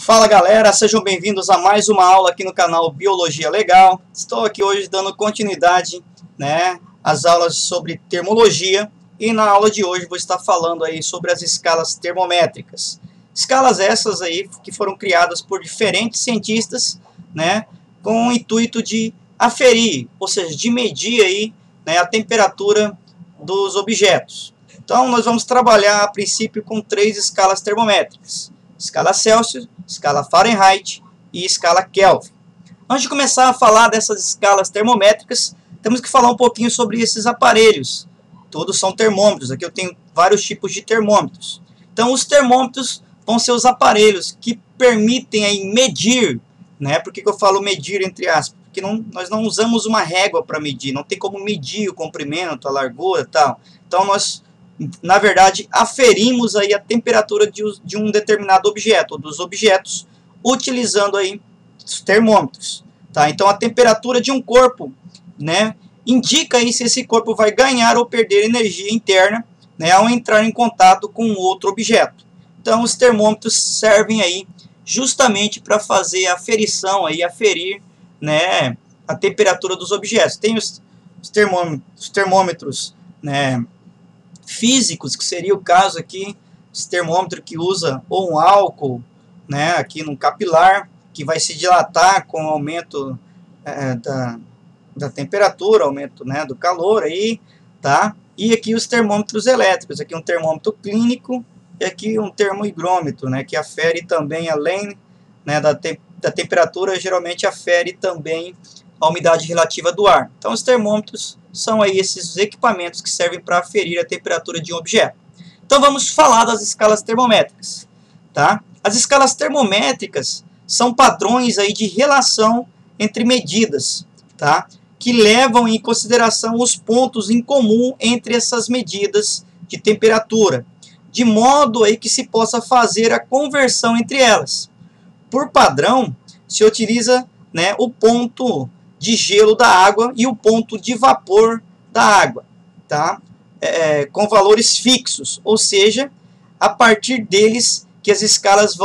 Fala galera, sejam bem-vindos a mais uma aula aqui no canal Biologia Legal. Estou aqui hoje dando continuidade, às aulas sobre termologia, e na aula de hoje vou estar falando aí sobre as escalas termométricas. Escalas essas aí que foram criadas por diferentes cientistas, com o intuito de aferir, ou seja, de medir aí, a temperatura dos objetos. Então nós vamos trabalhar a princípio com 3 escalas termométricas: escala Celsius, escala Fahrenheit e escala Kelvin. Antes de começar a falar dessas escalas termométricas, temos que falar um pouquinho sobre esses aparelhos. Todos são termômetros. Aqui eu tenho vários tipos de termômetros. Então os termômetros vão ser os aparelhos que permitem aí medir, Por que eu falo medir entre aspas? Porque nós não usamos uma régua para medir, não tem como medir o comprimento, a largura e tal. Então nós, na verdade, aferimos aí a temperatura de um determinado objeto, ou dos objetos, utilizando aí os termômetros. Tá? Então a temperatura de um corpo, indica aí se esse corpo vai ganhar ou perder energia interna, ao entrar em contato com outro objeto. Então os termômetros servem aí justamente para fazer a aferição, aí, aferir, a temperatura dos objetos. Tem os termômetros, físicos, que seria o caso aqui, esse termômetro que usa ou um álcool, aqui no capilar, que vai se dilatar com o aumento da temperatura, aumento do calor aí, tá? E aqui os termômetros elétricos, aqui um termômetro clínico e aqui um termohigrômetro, que afere também, além da temperatura, geralmente afere também a umidade relativa do ar. Então os termômetros são aí esses equipamentos que servem para aferir a temperatura de um objeto. Então vamos falar das escalas termométricas, tá? As escalas termométricas são padrões aí de relação entre medidas, tá? Que levam em consideração os pontos em comum entre essas medidas de temperatura, de modo aí que se possa fazer a conversão entre elas. Por padrão, se utiliza, o ponto de gelo da água e o ponto de vapor da água, tá? Com valores fixos, ou seja, a partir deles que as escalas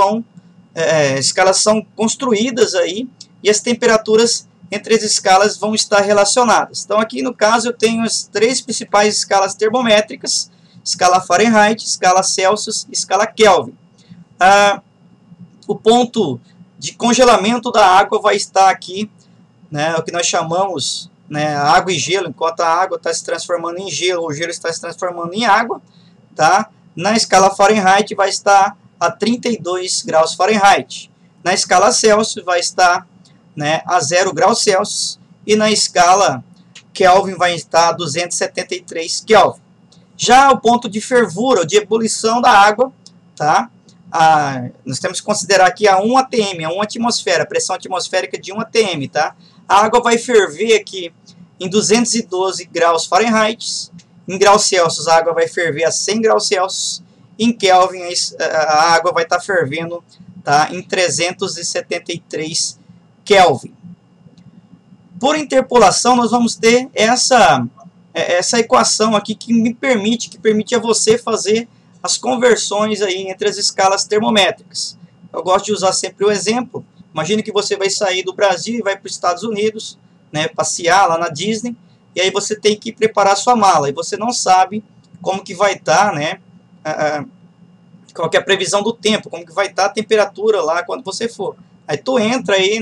escalas são construídas aí, e as temperaturas entre as escalas vão estar relacionadas. Então aqui no caso eu tenho as 3 principais escalas termométricas: escala Fahrenheit, escala Celsius e escala Kelvin. O ponto de congelamento da água vai estar aqui, o que nós chamamos, água e gelo. Enquanto a água está se transformando em gelo, o gelo está se transformando em água, tá? Na escala Fahrenheit vai estar a 32 graus Fahrenheit. Na escala Celsius vai estar, a 0 graus Celsius, e na escala Kelvin vai estar a 273 Kelvin. Já o ponto de fervura, ou de ebulição da água, tá? Nós temos que considerar aqui a 1 atm, a 1 atmosfera, a pressão atmosférica de 1 atm, tá? A água vai ferver aqui em 212 graus Fahrenheit. Em graus Celsius a água vai ferver a 100 graus Celsius. Em Kelvin a água vai estar fervendo, tá, em 373 Kelvin. Por interpolação nós vamos ter essa equação aqui que permite a você fazer as conversões aí entre as escalas termométricas. Eu gosto de usar sempre o exemplo. Imagine que você vai sair do Brasil e vai para os Estados Unidos, passear lá na Disney, e aí você tem que preparar sua mala, e você não sabe como que vai estar, qual que é a previsão do tempo, como que vai estar a temperatura lá quando você for. Aí tu entra aí,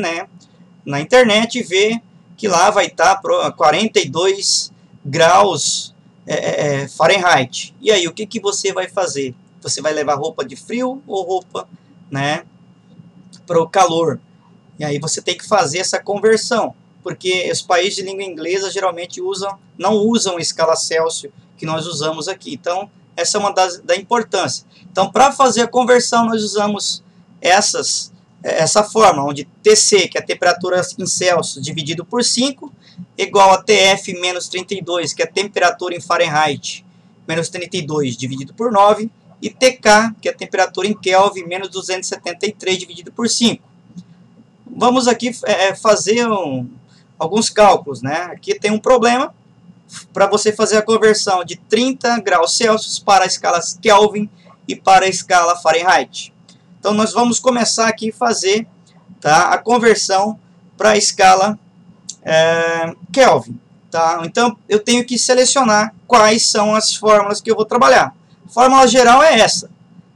na internet e vê que lá vai estar 42 graus Fahrenheit. E aí, o que você vai fazer? Você vai levar roupa de frio ou roupa, para o calor? E aí você tem que fazer essa conversão, porque os países de língua inglesa geralmente não usam a escala Celsius que nós usamos aqui. Então, essa é uma da importância. Então, para fazer a conversão, nós usamos essa forma, onde TC, que é a temperatura em Celsius, dividido por 5, igual a TF menos 32, que é a temperatura em Fahrenheit, menos 32, dividido por 9, e TK, que é a temperatura em Kelvin, menos 273, dividido por 5. Vamos aqui fazer alguns cálculos, Aqui tem um problema para você fazer a conversão de 30 graus Celsius para a escala Kelvin e para a escala Fahrenheit. Então, nós vamos começar aqui a fazer, tá, a conversão para a escala Kelvin. Tá? Então, eu tenho que selecionar quais são as fórmulas que eu vou trabalhar. A fórmula geral é essa.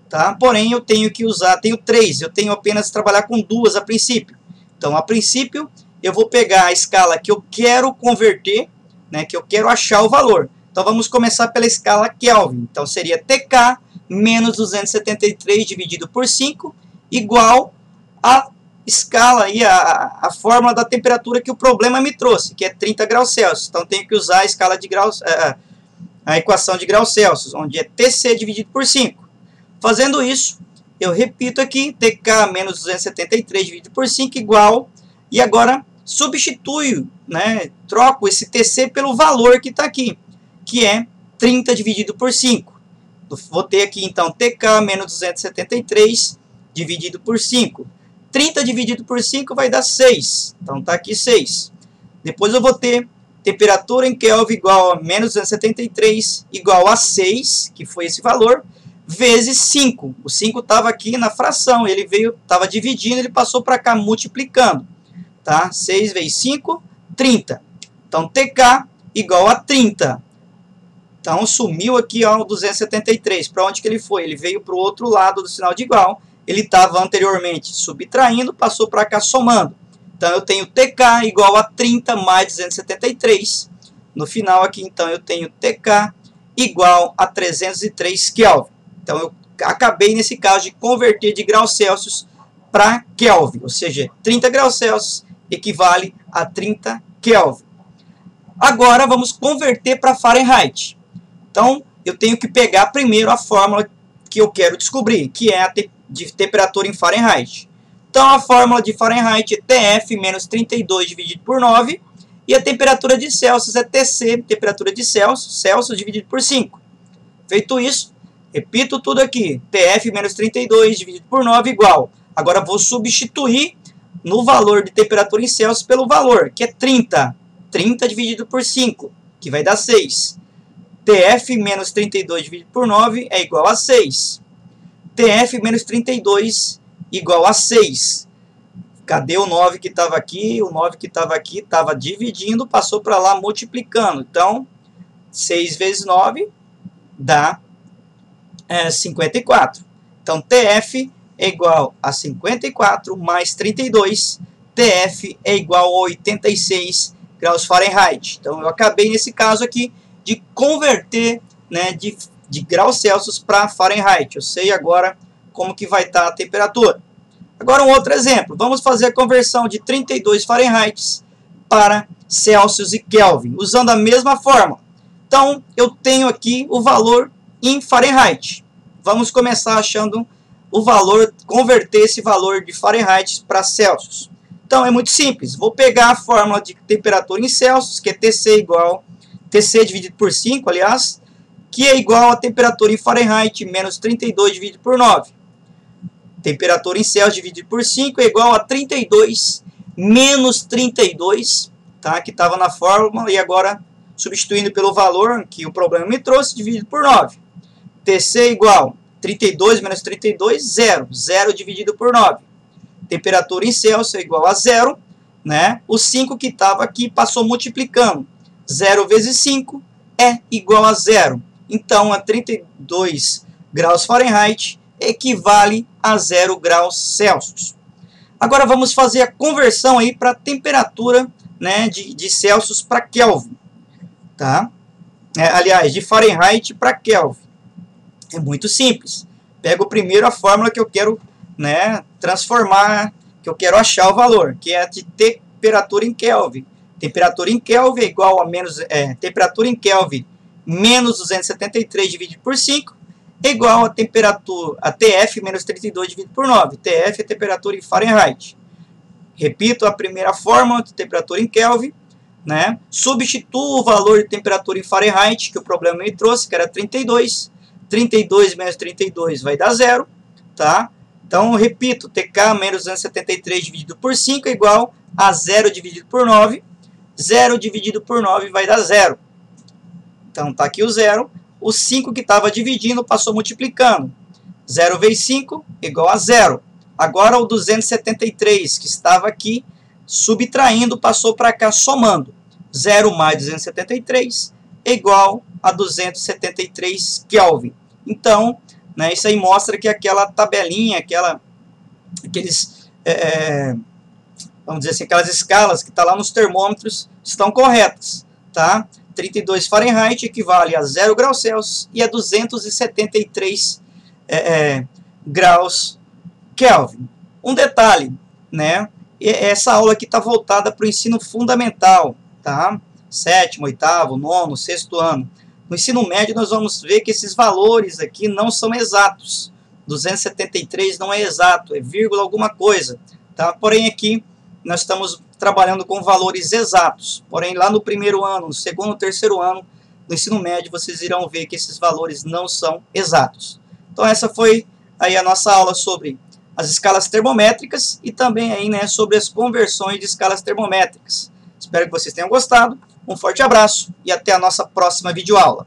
Tá? Porém, eu tenho que usar, tenho 3, eu tenho apenas trabalhar com 2 a princípio. Então, a princípio, eu vou pegar a escala que eu quero converter, né, que eu quero achar o valor. Então, vamos começar pela escala Kelvin. Então, seria TK menos 273 dividido por 5, igual a escala e a fórmula da temperatura que o problema me trouxe, que é 30 graus Celsius. Então, tenho que usar a escala de graus, a equação de graus Celsius, onde é TC dividido por 5. Fazendo isso, eu repito aqui, TK menos 273 dividido por 5 igual, e agora substituo, né, troco esse TC pelo valor que está aqui, que é 30 dividido por 5. Vou ter aqui, então, TK menos 273 dividido por 5. 30 dividido por 5 vai dar 6. Então, está aqui 6. Depois eu vou ter temperatura em Kelvin igual a menos 273 igual a 6, que foi esse valor, vezes 5. O 5 estava aqui na fração, ele veio, estava dividindo, ele passou para cá multiplicando. Tá? 6 vezes 5, 30. Então, TK igual a 30. Então, sumiu aqui ó, o 273. Para onde que ele foi? Ele veio para o outro lado do sinal de igual. Ele estava anteriormente subtraindo, passou para cá somando. Então, eu tenho TK igual a 30 mais 273. No final aqui, então, eu tenho TK igual a 303 Kelvin. Então, eu acabei, nesse caso, de converter de graus Celsius para Kelvin. Ou seja, 30 graus Celsius equivale a 30 Kelvin. Agora, vamos converter para Fahrenheit. Então, eu tenho que pegar primeiro a fórmula que eu quero descobrir, que é a de temperatura em Fahrenheit. Então, a fórmula de Fahrenheit é TF menos 32 dividido por 9, e a temperatura de Celsius é TC, temperatura de Celsius dividido por 5. Feito isso, repito tudo aqui, TF menos 32 dividido por 9 igual. Agora, vou substituir no valor de temperatura em Celsius pelo valor, que é 30. 30 dividido por 5, que vai dar 6. TF menos 32 dividido por 9 é igual a 6. TF menos 32 igual a 6. Cadê o 9 que estava aqui? O 9 que estava aqui estava dividindo, passou para lá multiplicando. Então, 6 vezes 9 dá 54. Então, TF é igual a 54 mais 32. TF é igual a 86 graus Fahrenheit. Então, eu acabei, nesse caso aqui, de converter, né, de graus Celsius para Fahrenheit. Eu sei agora como que vai estar a temperatura. Agora um outro exemplo. Vamos fazer a conversão de 32 Fahrenheit para Celsius e Kelvin, usando a mesma fórmula. Então, eu tenho aqui o valor em Fahrenheit. Vamos começar achando o valor, converter esse valor de Fahrenheit para Celsius. Então, é muito simples. Vou pegar a fórmula de temperatura em Celsius, que é TC dividido por 5, aliás, que é igual a temperatura em Fahrenheit menos 32 dividido por 9. Temperatura em Celsius dividido por 5 é igual a 32 menos 32, tá, que estava na fórmula, e agora substituindo pelo valor que o problema me trouxe, dividido por 9. TC igual 32 menos 32, 0. 0 dividido por 9. Temperatura em Celsius é igual a 0, né? O 5 que estava aqui passou multiplicando. 0 vezes 5 é igual a 0. Então, a 32 graus Fahrenheit equivale a 0 graus Celsius. Agora, vamos fazer a conversão aí para a temperatura, né, de Celsius para Kelvin. Tá? Aliás, de Fahrenheit para Kelvin. É muito simples. Pego primeiro a fórmula que eu quero, né, transformar, que eu quero achar o valor, que é a de temperatura em Kelvin. Temperatura em Kelvin é igual a temperatura em Kelvin menos 273 dividido por 5 é igual a temperatura, a TF menos 32 dividido por 9. TF é temperatura em Fahrenheit. Repito a primeira fórmula de temperatura em Kelvin, né? Substituo o valor de temperatura em Fahrenheit, que o problema me trouxe, que era 32. 32 menos 32 vai dar 0, tá? Então, repito, TK menos 273 dividido por 5 é igual a 0 dividido por 9. 0 dividido por 9 vai dar 0. Então, está aqui o 0. O 5 que estava dividindo passou multiplicando. 0 vezes 5 igual a 0. Agora o 273 que estava aqui, subtraindo, passou para cá somando. 0 mais 273 é igual a 273 Kelvin. Então, né, isso aí mostra que aquela tabelinha, vamos dizer assim, aquelas escalas que estão lá nos termômetros estão corretas, tá? 32 Fahrenheit equivale a 0 graus Celsius e a 273 graus Kelvin. Um detalhe, né? Essa aula aqui está voltada para o ensino fundamental, tá? 7º, 8º, 9º, 6º ano. No ensino médio nós vamos ver que esses valores aqui não são exatos. 273 não é exato, é vírgula alguma coisa, tá? Porém aqui nós estamos trabalhando com valores exatos. Porém lá no primeiro ano, no segundo, terceiro ano do ensino médio, vocês irão ver que esses valores não são exatos. Então essa foi aí a nossa aula sobre as escalas termométricas e também aí, né, sobre as conversões de escalas termométricas. Espero que vocês tenham gostado. Um forte abraço e até a nossa próxima videoaula.